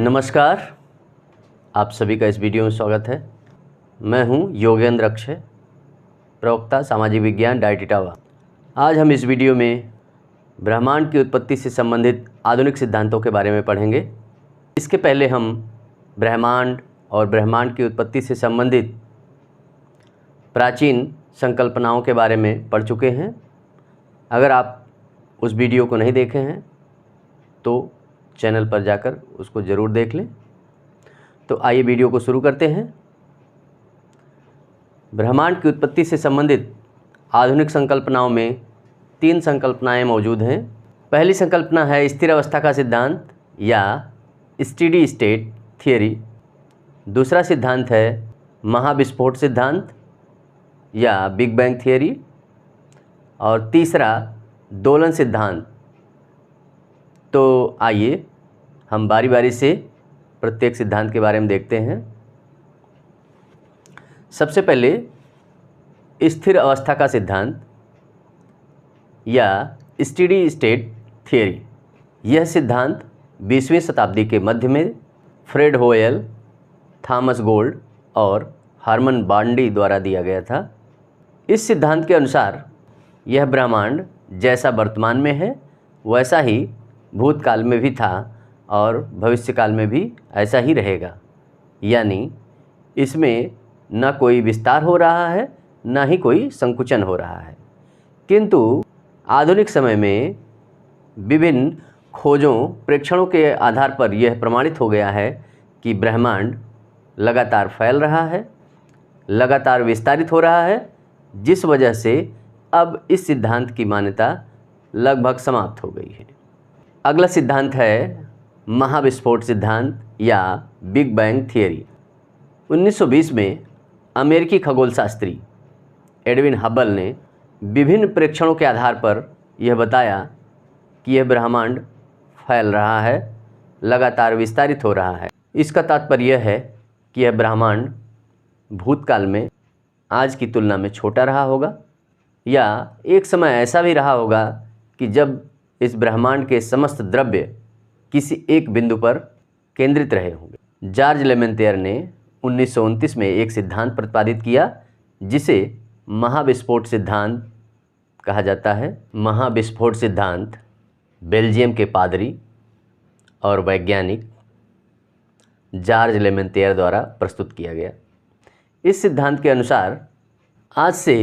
नमस्कार, आप सभी का इस वीडियो में स्वागत है। मैं हूं योगेंद्र अक्षय, प्रवक्ता सामाजिक विज्ञान डाइट इटावा। आज हम इस वीडियो में ब्रह्मांड की उत्पत्ति से संबंधित आधुनिक सिद्धांतों के बारे में पढ़ेंगे। इसके पहले हम ब्रह्मांड और ब्रह्मांड की उत्पत्ति से संबंधित प्राचीन संकल्पनाओं के बारे में पढ़ चुके हैं। अगर आप उस वीडियो को नहीं देखे हैं तो चैनल पर जाकर उसको ज़रूर देख लें। तो आइए वीडियो को शुरू करते हैं। ब्रह्मांड की उत्पत्ति से संबंधित आधुनिक संकल्पनाओं में 3 संकल्पनाएं मौजूद हैं। पहली संकल्पना है स्थिर अवस्था का सिद्धांत या स्टेडी स्टेट थियरी। दूसरा सिद्धांत है महाविस्फोट सिद्धांत या बिग बैंग थियरी। और तीसरा दोलन सिद्धांत। तो आइए हम बारी बारी से प्रत्येक सिद्धांत के बारे में देखते हैं। सबसे पहले स्थिर अवस्था का सिद्धांत या स्टेडी स्टेट थियरी। यह सिद्धांत 20वीं शताब्दी के मध्य में फ्रेड होयल, थॉमस गोल्ड और हरमन बांडी द्वारा दिया गया था। इस सिद्धांत के अनुसार यह ब्रह्मांड जैसा वर्तमान में है वैसा ही भूतकाल में भी था और भविष्यकाल में भी ऐसा ही रहेगा। यानी इसमें न कोई विस्तार हो रहा है न ही कोई संकुचन हो रहा है। किंतु आधुनिक समय में विभिन्न खोजों, प्रेक्षणों के आधार पर यह प्रमाणित हो गया है कि ब्रह्मांड लगातार फैल रहा है, लगातार विस्तारित हो रहा है, जिस वजह से अब इस सिद्धांत की मान्यता लगभग समाप्त हो गई है। अगला सिद्धांत है महाविस्फोट सिद्धांत या बिग बैंग थियरी। 1920 में अमेरिकी खगोलशास्त्री एडविन हबल ने विभिन्न प्रेक्षणों के आधार पर यह बताया कि यह ब्रह्मांड फैल रहा है, लगातार विस्तारित हो रहा है। इसका तात्पर्य यह है कि यह ब्रह्मांड भूतकाल में आज की तुलना में छोटा रहा होगा या एक समय ऐसा भी रहा होगा कि जब इस ब्रह्मांड के समस्त द्रव्य किसी एक बिंदु पर केंद्रित रहे होंगे। जॉर्ज लेमेंतियर ने 1929 में एक सिद्धांत प्रतिपादित किया जिसे महाविस्फोट सिद्धांत कहा जाता है। महाविस्फोट सिद्धांत बेल्जियम के पादरी और वैज्ञानिक जॉर्ज लेमेंतियर द्वारा प्रस्तुत किया गया। इस सिद्धांत के अनुसार आज से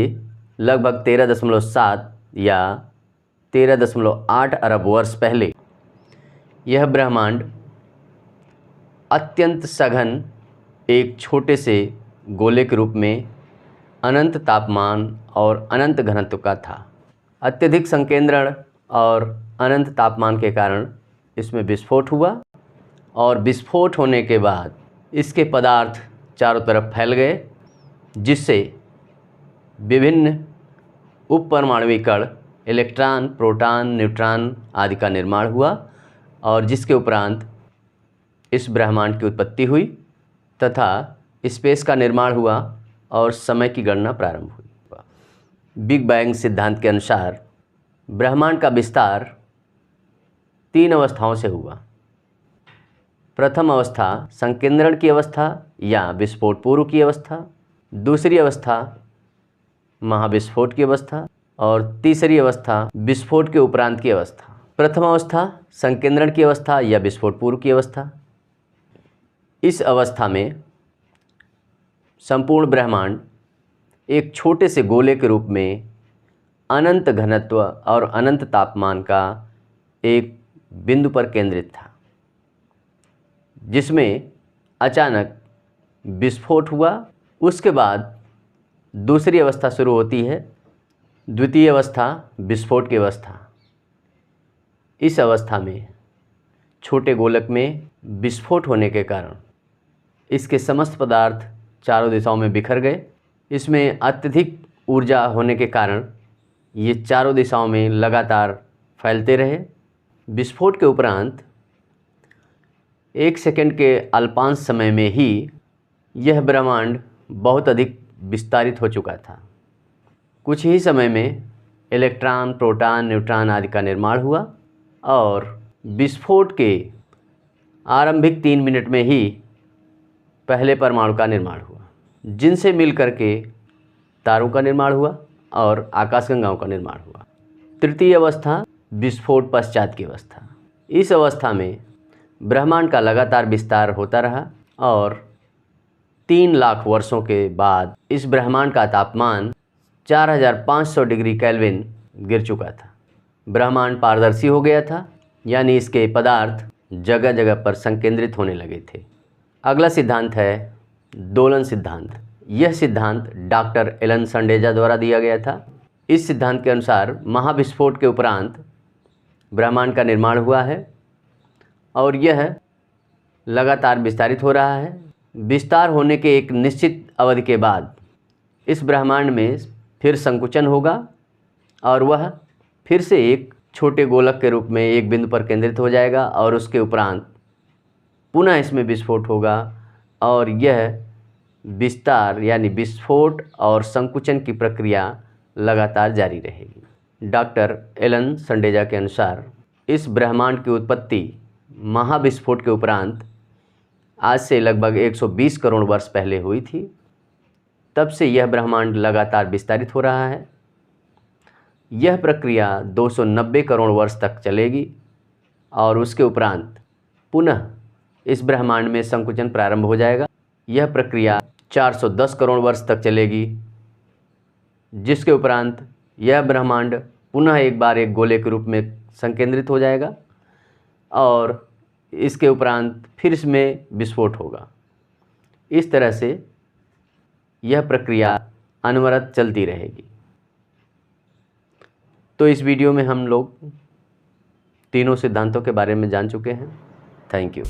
लगभग 13.7 या 13.8 अरब वर्ष पहले यह ब्रह्मांड अत्यंत सघन एक छोटे से गोले के रूप में अनंत तापमान और अनंत घनत्व का था। अत्यधिक संकेंद्रण और अनंत तापमान के कारण इसमें विस्फोट हुआ और विस्फोट होने के बाद इसके पदार्थ चारों तरफ फैल गए, जिससे विभिन्न उपपरमाणविक कण, इलेक्ट्रॉन, प्रोटॉन, न्यूट्रॉन आदि का निर्माण हुआ और जिसके उपरांत इस ब्रह्मांड की उत्पत्ति हुई तथा स्पेस का निर्माण हुआ और समय की गणना प्रारंभ हुई। बिग बैंग सिद्धांत के अनुसार ब्रह्मांड का विस्तार 3 अवस्थाओं से हुआ। प्रथम अवस्था संकेंद्रण की अवस्था या विस्फोट पूर्व की अवस्था, दूसरी अवस्था महाविस्फोट की अवस्था और तीसरी अवस्था विस्फोट के उपरांत की अवस्था। प्रथम अवस्था संकेंद्रण की अवस्था या विस्फोट पूर्व की अवस्था। इस अवस्था में संपूर्ण ब्रह्मांड एक छोटे से गोले के रूप में अनंत घनत्व और अनंत तापमान का एक बिंदु पर केंद्रित था, जिसमें अचानक विस्फोट हुआ। उसके बाद दूसरी अवस्था शुरू होती है, द्वितीय अवस्था विस्फोट की अवस्था। इस अवस्था में छोटे गोलक में विस्फोट होने के कारण इसके समस्त पदार्थ चारों दिशाओं में बिखर गए। इसमें अत्यधिक ऊर्जा होने के कारण ये चारों दिशाओं में लगातार फैलते रहे। विस्फोट के उपरांत 1 सेकंड के अल्पांश समय में ही यह ब्रह्मांड बहुत अधिक विस्तारित हो चुका था। कुछ ही समय में इलेक्ट्रॉन, प्रोटॉन, न्यूट्रॉन आदि का निर्माण हुआ और विस्फोट के आरंभिक 3 मिनट में ही पहले परमाणु का निर्माण हुआ, जिनसे मिलकर के तारों का निर्माण हुआ और आकाशगंगाओं का निर्माण हुआ। तृतीय अवस्था विस्फोट पश्चात की अवस्था। इस अवस्था में ब्रह्मांड का लगातार विस्तार होता रहा और 3 लाख वर्षों के बाद इस ब्रह्मांड का तापमान 4500 डिग्री केल्विन गिर चुका था। ब्रह्मांड पारदर्शी हो गया था, यानी इसके पदार्थ जगह जगह पर संकेंद्रित होने लगे थे। अगला सिद्धांत है दोलन सिद्धांत। यह सिद्धांत डॉक्टर एलन संडेजा द्वारा दिया गया था। इस सिद्धांत के अनुसार महाविस्फोट के उपरांत ब्रह्मांड का निर्माण हुआ है और यह लगातार विस्तारित हो रहा है। विस्तार होने के एक निश्चित अवधि के बाद इस ब्रह्मांड में फिर संकुचन होगा और वह फिर से एक छोटे गोलक के रूप में एक बिंदु पर केंद्रित हो जाएगा और उसके उपरांत पुनः इसमें विस्फोट होगा और यह विस्तार यानी विस्फोट और संकुचन की प्रक्रिया लगातार जारी रहेगी। डॉक्टर एलन संडेजा के अनुसार इस ब्रह्मांड की उत्पत्ति महाविस्फोट के उपरांत आज से लगभग 120 करोड़ वर्ष पहले हुई थी। तब से यह ब्रह्मांड लगातार विस्तारित हो रहा है। यह प्रक्रिया 290 करोड़ वर्ष तक चलेगी और उसके उपरांत पुनः इस ब्रह्मांड में संकुचन प्रारंभ हो जाएगा। यह प्रक्रिया 410 करोड़ वर्ष तक चलेगी, जिसके उपरांत यह ब्रह्मांड पुनः एक बार एक गोले के रूप में संकेंद्रित हो जाएगा और इसके उपरांत फिर इसमें विस्फोट होगा। इस तरह से यह प्रक्रिया अनवरत चलती रहेगी। तो इस वीडियो में हम लोग तीनों सिद्धांतों के बारे में जान चुके हैं। Thank you.